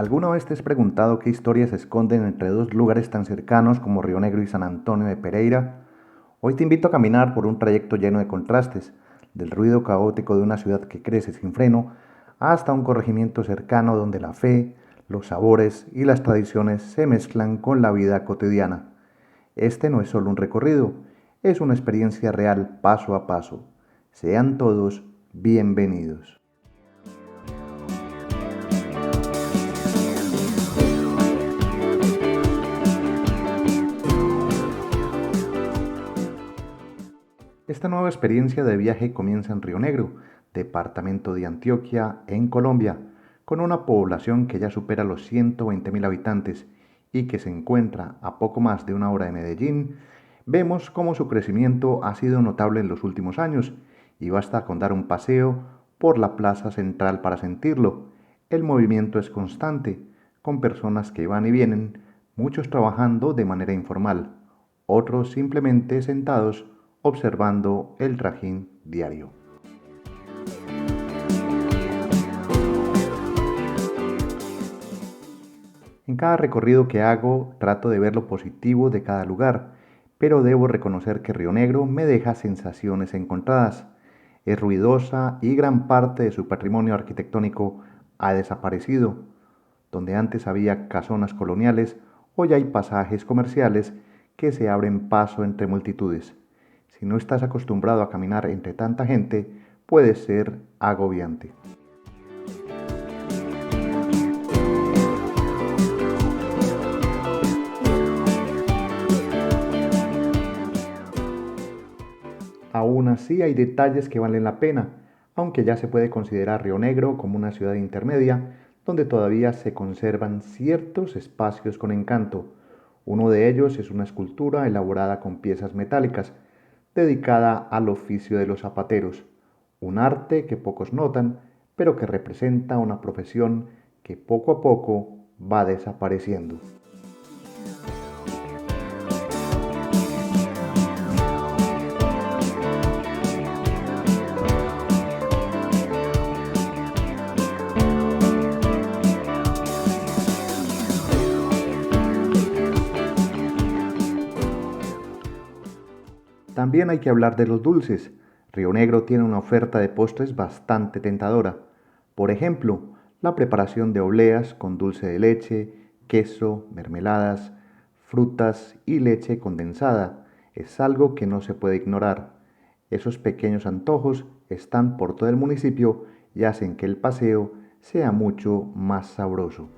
¿Alguna vez te has preguntado qué historias se esconden entre dos lugares tan cercanos como Río Negro y San Antonio de Pereira? Hoy te invito a caminar por un trayecto lleno de contrastes, del ruido caótico de una ciudad que crece sin freno, hasta un corregimiento cercano donde la fe, los sabores y las tradiciones se mezclan con la vida cotidiana. Este no es solo un recorrido, es una experiencia real paso a paso. Sean todos bienvenidos. Esta nueva experiencia de viaje comienza en Río Negro, departamento de Antioquia, en Colombia, con una población que ya supera los 120.000 habitantes y que se encuentra a poco más de una hora de Medellín. Vemos cómo su crecimiento ha sido notable en los últimos años y basta con dar un paseo por la plaza central para sentirlo. El movimiento es constante, con personas que van y vienen, muchos trabajando de manera informal, otros simplemente sentados observando el trajín diario. En cada recorrido que hago trato de ver lo positivo de cada lugar, pero debo reconocer que Río Negro me deja sensaciones encontradas. Es ruidosa y gran parte de su patrimonio arquitectónico ha desaparecido. Donde antes había casonas coloniales, hoy hay pasajes comerciales que se abren paso entre multitudes. Si no estás acostumbrado a caminar entre tanta gente, puede ser agobiante. Aún así hay detalles que valen la pena, aunque ya se puede considerar Río Negro como una ciudad intermedia, donde todavía se conservan ciertos espacios con encanto. Uno de ellos es una escultura elaborada con piezas metálicas, dedicada al oficio de los zapateros, un arte que pocos notan, pero que representa una profesión que poco a poco va desapareciendo. También hay que hablar de los dulces. Río Negro tiene una oferta de postres bastante tentadora. Por ejemplo, la preparación de obleas con dulce de leche, queso, mermeladas, frutas y leche condensada es algo que no se puede ignorar. Esos pequeños antojos están por todo el municipio y hacen que el paseo sea mucho más sabroso.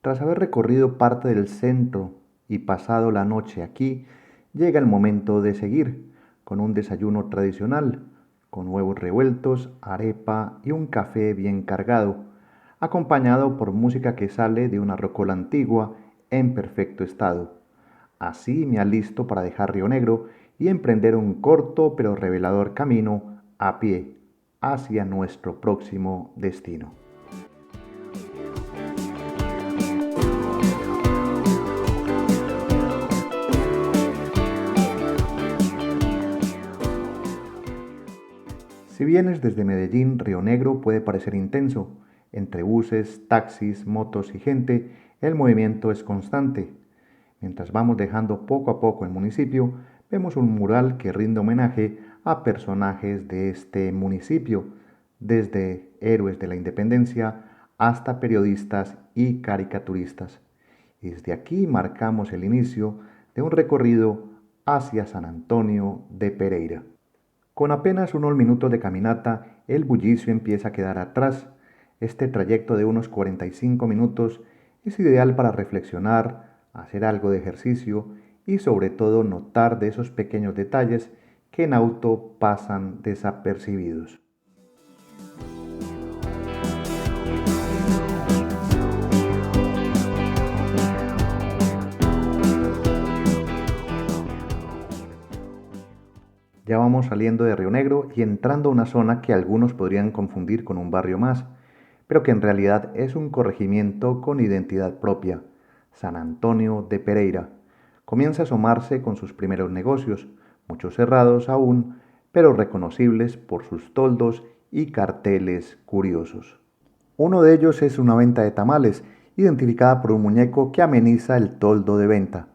Tras haber recorrido parte del centro y pasado la noche aquí, llega el momento de seguir con un desayuno tradicional, con huevos revueltos, arepa y un café bien cargado, acompañado por música que sale de una rocola antigua en perfecto estado. Así me alisto para dejar Río Negro y emprender un corto pero revelador camino a pie hacia nuestro próximo destino. Si vienes desde Medellín, Río Negro puede parecer intenso. Entre buses, taxis, motos y gente, el movimiento es constante. Mientras vamos dejando poco a poco el municipio, vemos un mural que rinde homenaje a personajes de este municipio, desde héroes de la independencia hasta periodistas y caricaturistas. Y desde aquí marcamos el inicio de un recorrido hacia San Antonio de Pereira. Con apenas unos minutos de caminata, el bullicio empieza a quedar atrás. Este trayecto de unos 45 minutos es ideal para reflexionar, hacer algo de ejercicio y sobre todo notar de esos pequeños detalles que en auto pasan desapercibidos. Ya vamos saliendo de Río Negro y entrando a una zona que algunos podrían confundir con un barrio más, pero que en realidad es un corregimiento con identidad propia, San Antonio de Pereira. Comienza a asomarse con sus primeros negocios, muchos cerrados aún, pero reconocibles por sus toldos y carteles curiosos. Uno de ellos es una venta de tamales, identificada por un muñeco que ameniza el toldo de venta.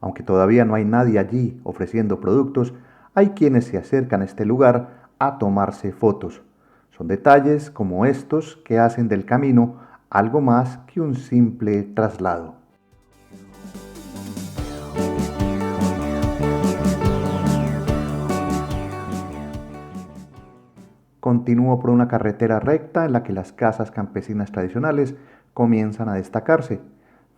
Aunque todavía no hay nadie allí ofreciendo productos, hay quienes se acercan a este lugar a tomarse fotos. Son detalles como estos que hacen del camino algo más que un simple traslado. Continúo por una carretera recta en la que las casas campesinas tradicionales comienzan a destacarse.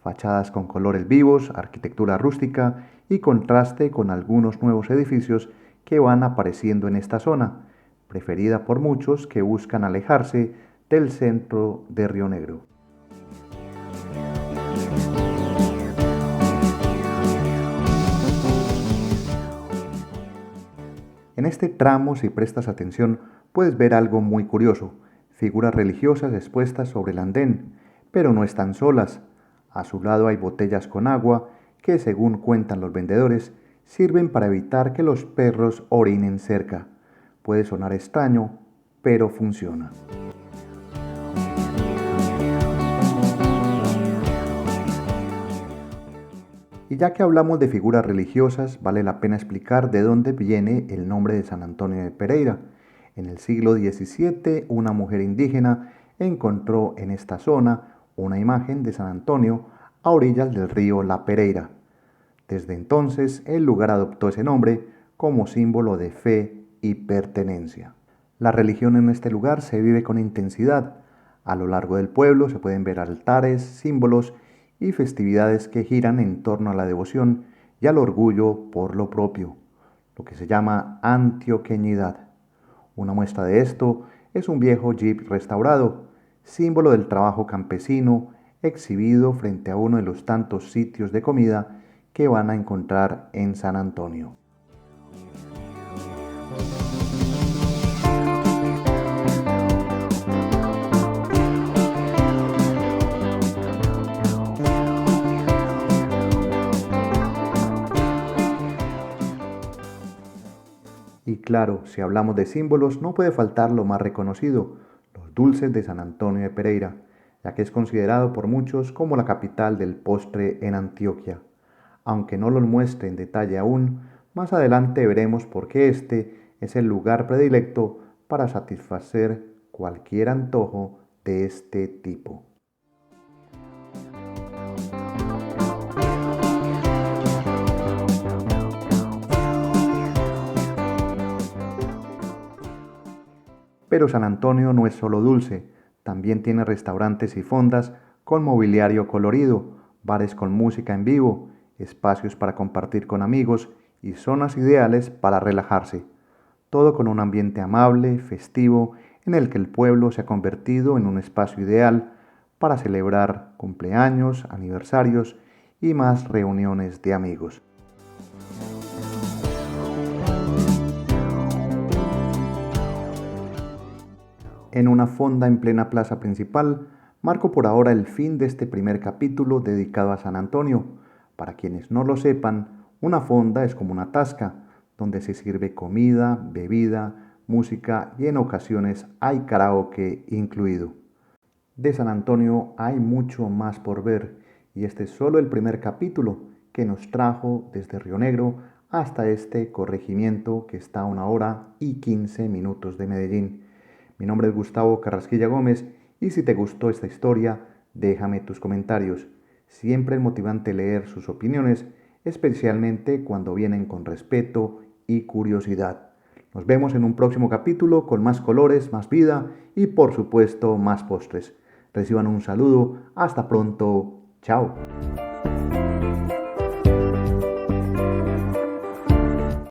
Fachadas con colores vivos, arquitectura rústica y contraste con algunos nuevos edificios que van apareciendo en esta zona, preferida por muchos que buscan alejarse del centro de Río Negro. En este tramo, si prestas atención, puedes ver algo muy curioso: figuras religiosas expuestas sobre el andén, pero no están solas. A su lado hay botellas con agua que, según cuentan los vendedores, sirven para evitar que los perros orinen cerca. Puede sonar extraño, pero funciona. Y ya que hablamos de figuras religiosas, vale la pena explicar de dónde viene el nombre de San Antonio de Pereira. En el siglo XVII, una mujer indígena encontró en esta zona una imagen de San Antonio a orillas del río La Pereira. Desde entonces, el lugar adoptó ese nombre como símbolo de fe y pertenencia. La religión en este lugar se vive con intensidad. A lo largo del pueblo se pueden ver altares, símbolos y festividades que giran en torno a la devoción y al orgullo por lo propio, lo que se llama antioqueñidad. Una muestra de esto es un viejo jeep restaurado, símbolo del trabajo campesino, exhibido frente a uno de los tantos sitios de comida que van a encontrar en San Antonio. Y claro, si hablamos de símbolos, no puede faltar lo más reconocido: los dulces de San Antonio de Pereira, ya que es considerado por muchos como la capital del postre en Antioquia. Aunque no los muestre en detalle aún, más adelante veremos por qué este es el lugar predilecto para satisfacer cualquier antojo de este tipo. Pero San Antonio no es solo dulce, también tiene restaurantes y fondas con mobiliario colorido, bares con música en vivo, espacios para compartir con amigos y zonas ideales para relajarse. Todo con un ambiente amable, festivo, en el que el pueblo se ha convertido en un espacio ideal para celebrar cumpleaños, aniversarios y más reuniones de amigos. En una fonda en plena plaza principal, marco por ahora el fin de este primer capítulo dedicado a San Antonio. Para quienes no lo sepan, una fonda es como una tasca, donde se sirve comida, bebida, música y en ocasiones hay karaoke incluido. De San Antonio hay mucho más por ver, y este es solo el primer capítulo que nos trajo desde Río Negro hasta este corregimiento que está a 1 hora y 15 minutos de Medellín. Mi nombre es Gustavo Carrasquilla Gómez y si te gustó esta historia, déjame tus comentarios. Siempre es motivante leer sus opiniones, especialmente cuando vienen con respeto y curiosidad. Nos vemos en un próximo capítulo con más colores, más vida y por supuesto más postres. Reciban un saludo. Hasta pronto. Chao.